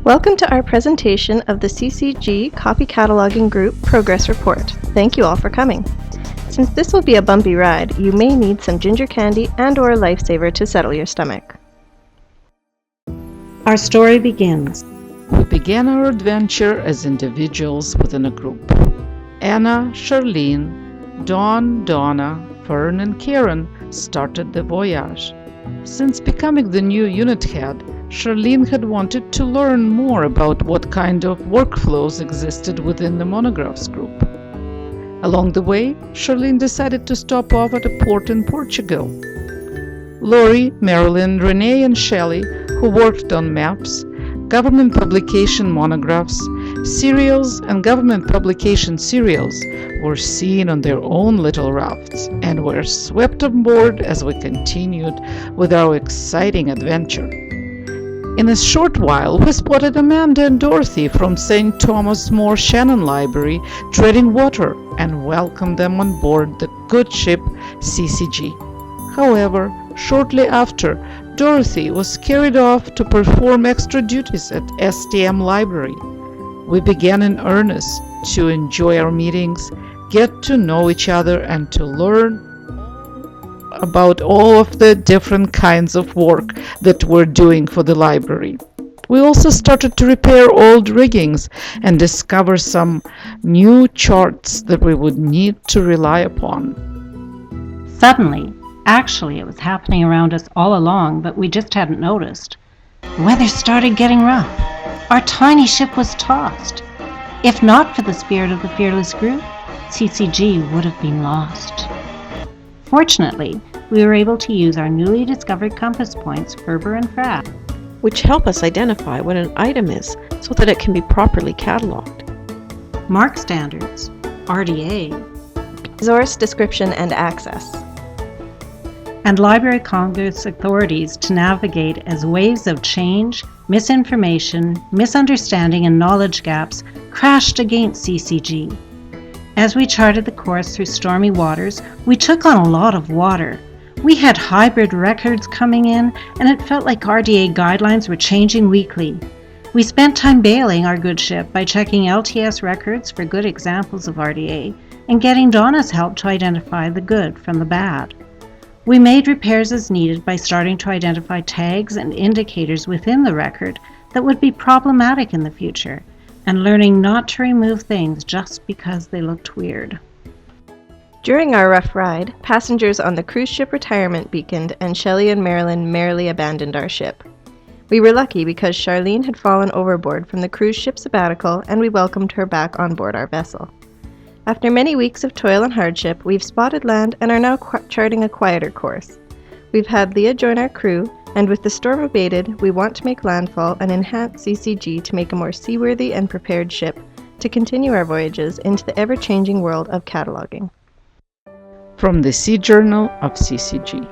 Welcome to our presentation of the CCG Copy Cataloging Group Progress Report. Thank you all for coming. Since this will be a bumpy ride, you may need some ginger candy and/or a lifesaver to settle your stomach. Our story begins. We began our adventure as individuals within a group. Anna, Charlene, Dawn, Donna, Fern, and Karen started the voyage. Since becoming the new unit head, Charlene had wanted to learn more about what kind of workflows existed within the monographs group. Along the way, Charlene decided to stop off at a port in Portugal. Lori, Marilyn, Renee, and Shelley, who worked on maps, government publication monographs, serials, and government publication serials, were seen on their own little rafts and were swept on board as we continued with our exciting adventure. In a short while, we spotted Amanda and Dorothy from St. Thomas More Shannon Library treading water and welcomed them on board the good ship CCG. However, shortly after, Dorothy was carried off to perform extra duties at STM Library. We began in earnest to enjoy our meetings, get to know each other, and to learn about all of the different kinds of work that we're doing for the library. We also started to repair old riggings and discover some new charts that we would need to rely upon. Suddenly, actually it was happening around us all along, but we just hadn't noticed. The weather started getting rough. Our tiny ship was tossed. If not for the spirit of the fearless group, CCG would have been lost. Fortunately, we were able to use our newly discovered compass points, Ferber and Frapp, which help us identify what an item is so that it can be properly cataloged. Mark standards, RDA, Source description and access, and Library Congress authorities to navigate as waves of change, misinformation, misunderstanding, and knowledge gaps crashed against CCG. As we charted the course through stormy waters, we took on a lot of water. We had hybrid records coming in, and it felt like RDA guidelines were changing weekly. We spent time bailing our good ship by checking LTS records for good examples of RDA and getting Donna's help to identify the good from the bad. We made repairs as needed by starting to identify tags and indicators within the record that would be problematic in the future, and learning not to remove things just because they looked weird. During our rough ride, passengers on the cruise ship retirement beaconed and Shelley and Marilyn merrily abandoned our ship. We were lucky because Charlene had fallen overboard from the cruise ship sabbatical and we welcomed her back on board our vessel. After many weeks of toil and hardship, we've spotted land and are now charting a quieter course. We've had Leah join our crew, and with the storm abated, we want to make landfall and enhance CCG to make a more seaworthy and prepared ship to continue our voyages into the ever-changing world of cataloging. From the Sea Journal of CCG.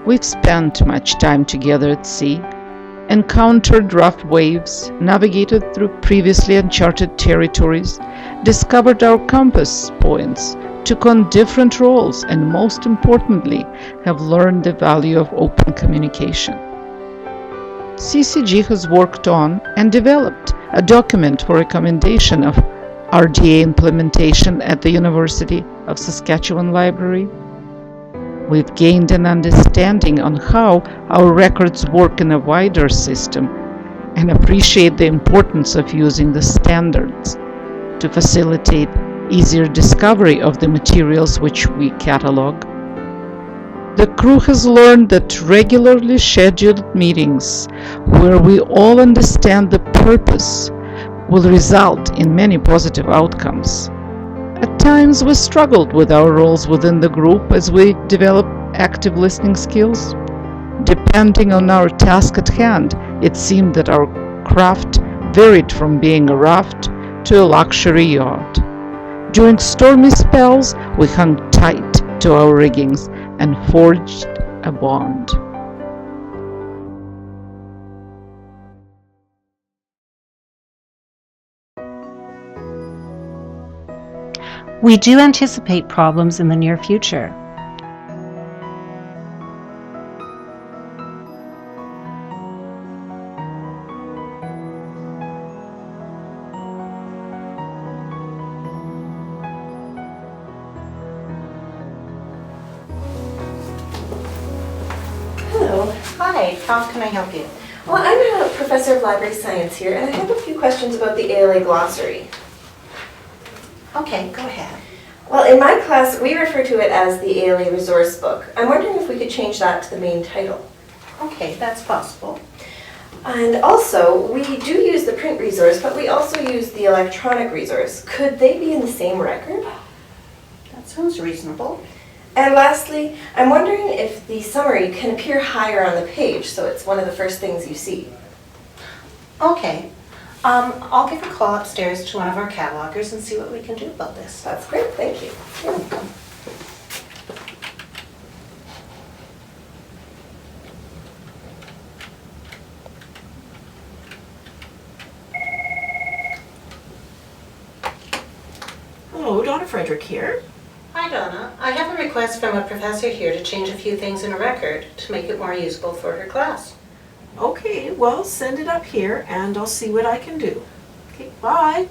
We've spent much time together at sea, encountered rough waves, navigated through previously uncharted territories, discovered our compass points, took on different roles, and most importantly, have learned the value of open communication. CCG has worked on and developed a document for recommendation of RDA implementation at the University of Saskatchewan Library. We've gained an understanding on how our records work in a wider system and appreciate the importance of using the standards to facilitate easier discovery of the materials which we catalog. The crew has learned that regularly scheduled meetings where we all understand the purpose will result in many positive outcomes. At times we struggled with our roles within the group as we developed active listening skills. Depending on our task at hand, it seemed that our craft varied from being a raft to a luxury yacht. During stormy spells, we hung tight to our riggings and forged a bond. We do anticipate problems in the near future. Hi, how can I help you? Well, I'm a professor of library science here, and I have a few questions about the ALA glossary. Okay, go ahead. Well, in my class, we refer to it as the ALA resource book. I'm wondering if we could change that to the main title. Okay, that's possible. And also, we do use the print resource, but we also use the electronic resource. Could they be in the same record? That sounds reasonable. And lastly, I'm wondering if the summary can appear higher on the page, so it's one of the first things you see. Okay, I'll give a call upstairs to one of our catalogers and see what we can do about this. That's great, thank you. You're welcome. Hello, Donna Frederick here. Hi Donna, I have a request from a professor here to change a few things in a record to make it more usable for her class. Okay, well, send it up here and I'll see what I can do. Okay, bye.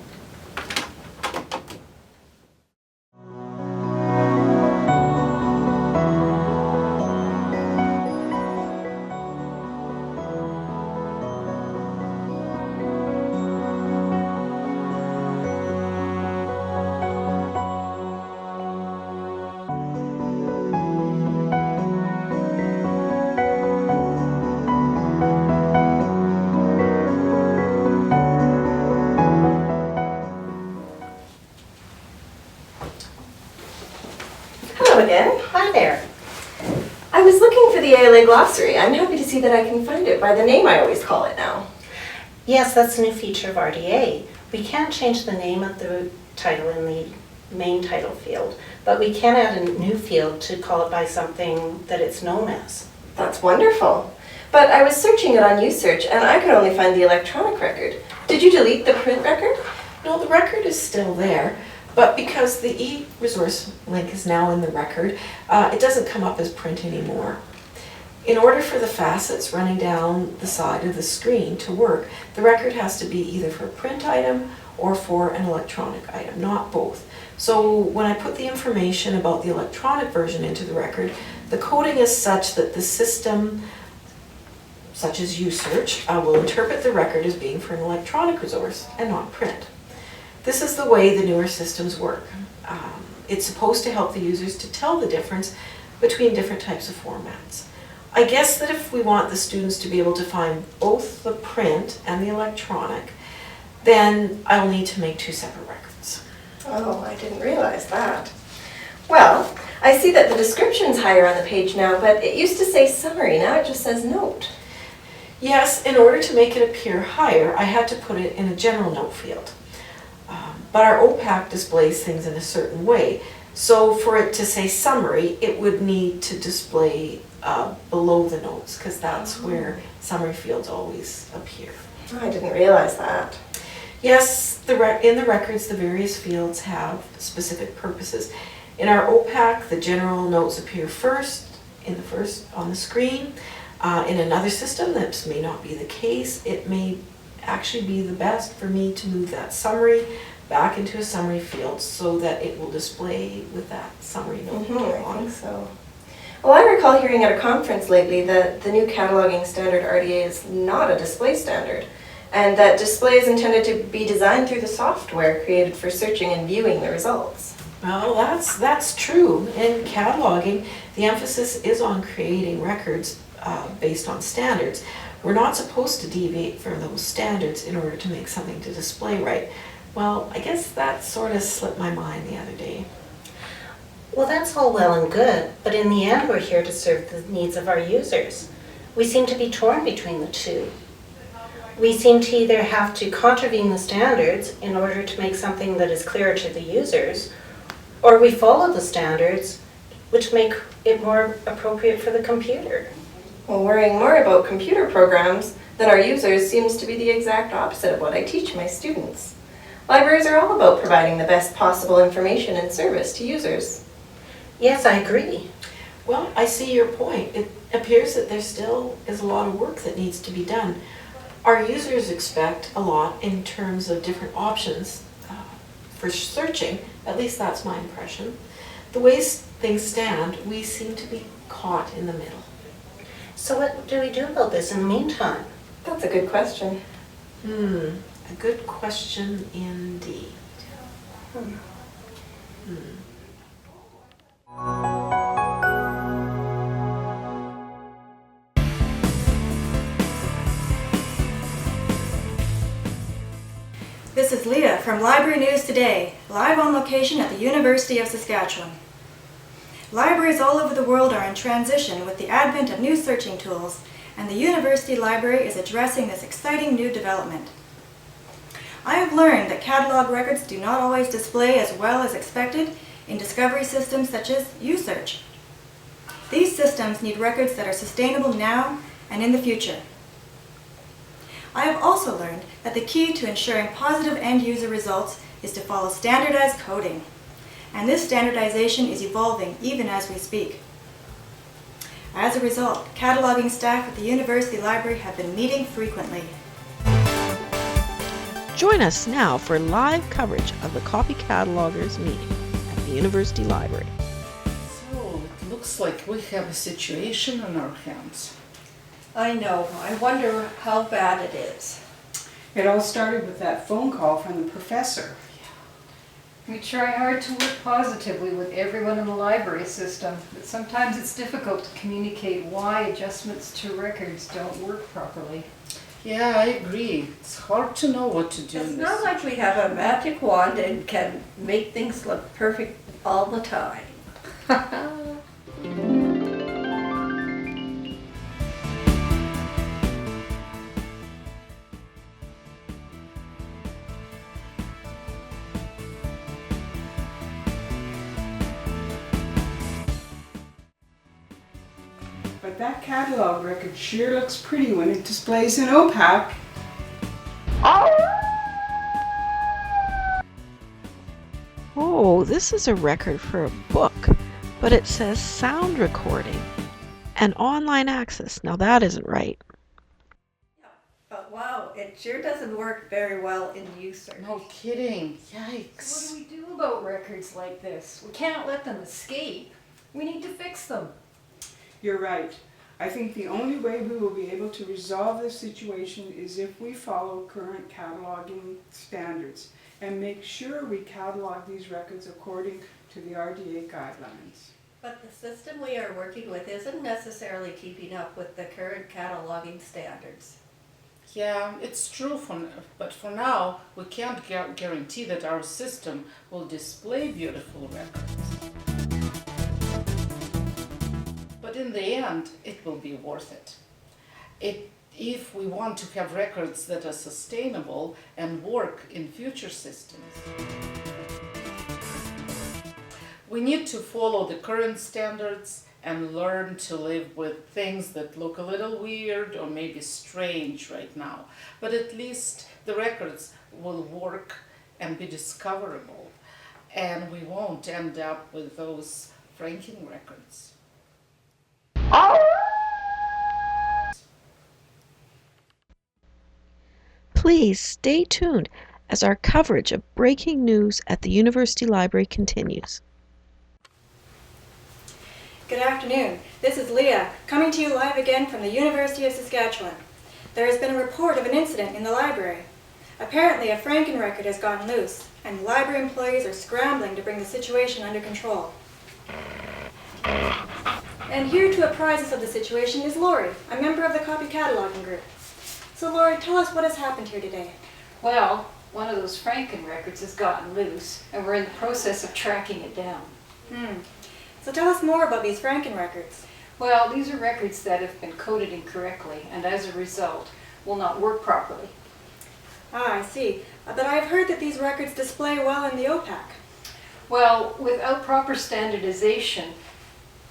Hello again. Hi there. I was looking for the ALA glossary. I'm happy to see that I can find it by the name I always call it now. Yes, that's a new feature of RDA. We can't change the name of the title in the main title field, but we can add a new field to call it by something that it's known as. That's wonderful. But I was searching it on USearch and I could only find the electronic record. Did you delete the print record? No, the record is still there, but because the e-resource link is now in the record, it doesn't come up as print anymore. In order for the facets running down the side of the screen to work, the record has to be either for a print item or for an electronic item, not both. So when I put the information about the electronic version into the record, the coding is such that the system, such as USearch, will interpret the record as being for an electronic resource and not print. This is the way the newer systems work. It's supposed to help the users to tell the difference between different types of formats. I guess that if we want the students to be able to find both the print and the electronic, then I'll need to make two separate records. Oh, I didn't realize that. Well, I see that the description's higher on the page now, but it used to say summary, now it just says note. Yes, in order to make it appear higher, I had to put it in a general note field. But our OPAC displays things in a certain way. So for it to say summary, it would need to display below the notes, because that's where summary fields always appear. Oh, I didn't realize that. Yes, in the records, the various fields have specific purposes. In our OPAC, the general notes appear first on the screen. In another system, that may not be the case. It may actually be the best for me to move that summary back into a summary field so that it will display with that summary note I on think it. so. Well, I recall hearing at a conference lately that the new cataloging standard RDA is not a display standard, and that display is intended to be designed through the software created for searching and viewing the results. Well, that's true. In cataloging, the emphasis is on creating records based on standards. We're not supposed to deviate from those standards in order to make something to display right. Well, I guess that sort of slipped my mind the other day. Well, that's all well and good, but in the end we're here to serve the needs of our users. We seem to be torn between the two. We seem to either have to contravene the standards in order to make something that is clearer to the users, or we follow the standards which make it more appropriate for the computer. Well, worrying more about computer programs than our users seems to be the exact opposite of what I teach my students. Libraries are all about providing the best possible information and service to users. Yes, I agree. Well, I see your point. It appears that there still is a lot of work that needs to be done. Our users expect a lot in terms of different options for searching. At least that's my impression. The way things stand, we seem to be caught in the middle. So what do we do about this in the meantime? That's a good question. A good question indeed. This is Leah from Library News Today, live on location at the University of Saskatchewan. Libraries all over the world are in transition with the advent of new searching tools, and the University Library is addressing this exciting new development. I have learned that catalog records do not always display as well as expected in discovery systems such as USearch. These systems need records that are sustainable now and in the future. I have also learned that the key to ensuring positive end-user results is to follow standardized coding, and this standardization is evolving even as we speak. As a result, cataloging staff at the University Library have been meeting frequently. Join us now for live coverage of the Copy Catalogers meeting at the University Library. So it looks like we have a situation on our hands. I know. I wonder how bad it is. It all started with that phone call from the professor. We try hard to work positively with everyone in the library system, but sometimes it's difficult to communicate why adjustments to records don't work properly. Yeah, I agree. It's hard to know what to do. It's not like we have a magic wand and can make things look perfect all the time. But that catalog record sure looks pretty when it displays an OPAC. Oh, this is a record for a book, but it says sound recording and online access. Now that isn't right. But wow, it sure doesn't work very well in USearch. No kidding. What Yikes. do we do about records like this? We can't let them escape. We need to fix them. You're right. I think the only way we will be able to resolve this situation is if we follow current cataloging standards and make sure we catalog these records according to the RDA guidelines. But the system we are working with isn't necessarily keeping up with the current cataloging standards. Yeah, it's true, but for now, we can't guarantee that our system will display beautiful records. But in the end, it will be worth it. If we want to have records that are sustainable and work in future systems. We need to follow the current standards and learn to live with things that look a little weird or maybe strange right now. But at least the records will work and be discoverable, and we won't end up with those franking records. Please stay tuned as our coverage of breaking news at the University Library continues. Good afternoon. This is Leah, coming to you live again from the University of Saskatchewan. There has been a report of an incident in the library. Apparently, a franking record has gotten loose, and library employees are scrambling to bring the situation under control. And here to apprise us of the situation is Lori, a member of the Copy Cataloging Group. So Lori, tell us what has happened here today. Well, one of those Franken records has gotten loose, and we're in the process of tracking it down. So tell us more about these franking records. Well, these are records that have been coded incorrectly, and as a result, will not work properly. Ah, I see. But I've heard that these records display well in the OPAC. Well, without proper standardization,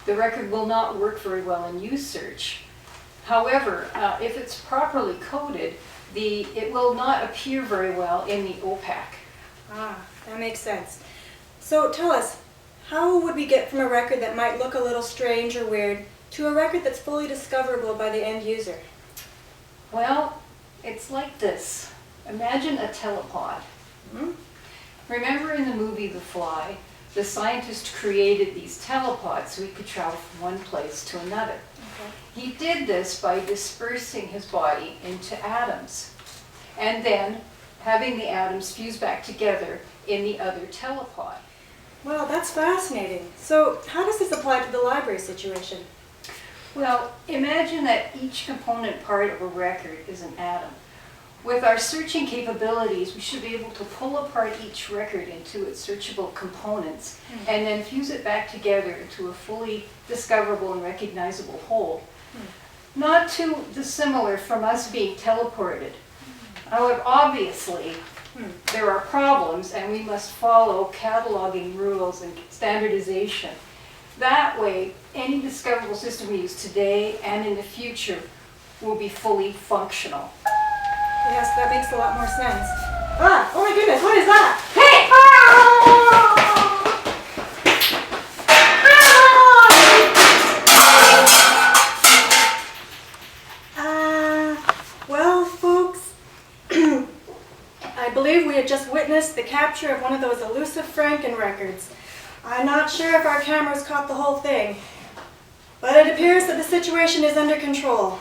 the record will not work very well in USearch. However, if it's properly coded, it will not appear very well in the OPAC. Ah, that makes sense. So tell us, how would we get from a record that might look a little strange or weird to a record that's fully discoverable by the end user? Well, it's like this. Imagine a telepod. Remember in the movie The Fly, the scientist created these telepods so he could travel from one place to another. He did this by dispersing his body into atoms and then having the atoms fuse back together in the other telepod. Well, that's fascinating. So how does this apply to the library situation? Well, imagine that each component part of a record is an atom. With our searching capabilities, we should be able to pull apart each record into its searchable components and then fuse it back together into a fully discoverable and recognizable whole. Not too dissimilar from us being teleported. However, obviously, there are problems and we must follow cataloging rules and standardization. That way, any discoverable system we use today and in the future will be fully functional. Yes, that makes a lot more sense. Ah, oh my goodness, what is that? Hey! Well, folks, I believe we had just witnessed the capture of one of those elusive Franken records. I'm not sure if our cameras caught the whole thing, but it appears that the situation is under control.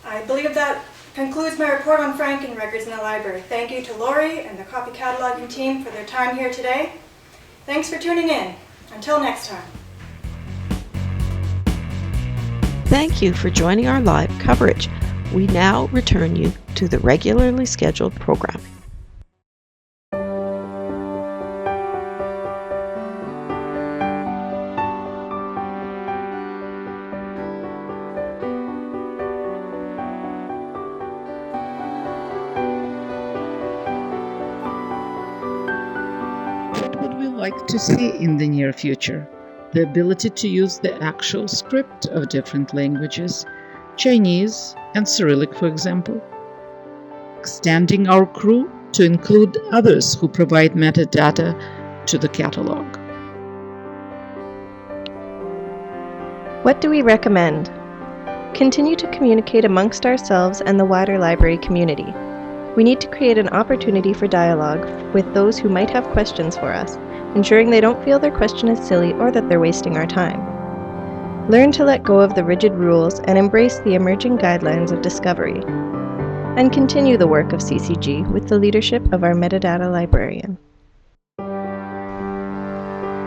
I believe that concludes my report on Franken records in the library. Thank you to Lori and the copy cataloging team for their time here today. Thanks for tuning in. Until next time. Thank you for joining our live coverage. We now return you to the regularly scheduled programming. What would we like to see in the near future? The ability to use the actual script of different languages, Chinese and Cyrillic, for example. Extending our crew to include others who provide metadata to the catalog. What do we recommend? Continue to communicate amongst ourselves and the wider library community. We need to create an opportunity for dialogue with those who might have questions for us, ensuring they don't feel their question is silly or that they're wasting our time. Learn to let go of the rigid rules and embrace the emerging guidelines of discovery. And continue the work of CCG with the leadership of our metadata librarian.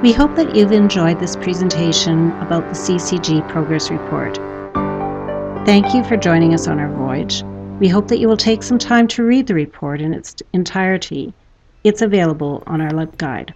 We hope that you've enjoyed this presentation about the CCG Progress Report. Thank you for joining us on our voyage. We hope that you will take some time to read the report in its entirety. It's available on our LibGuide.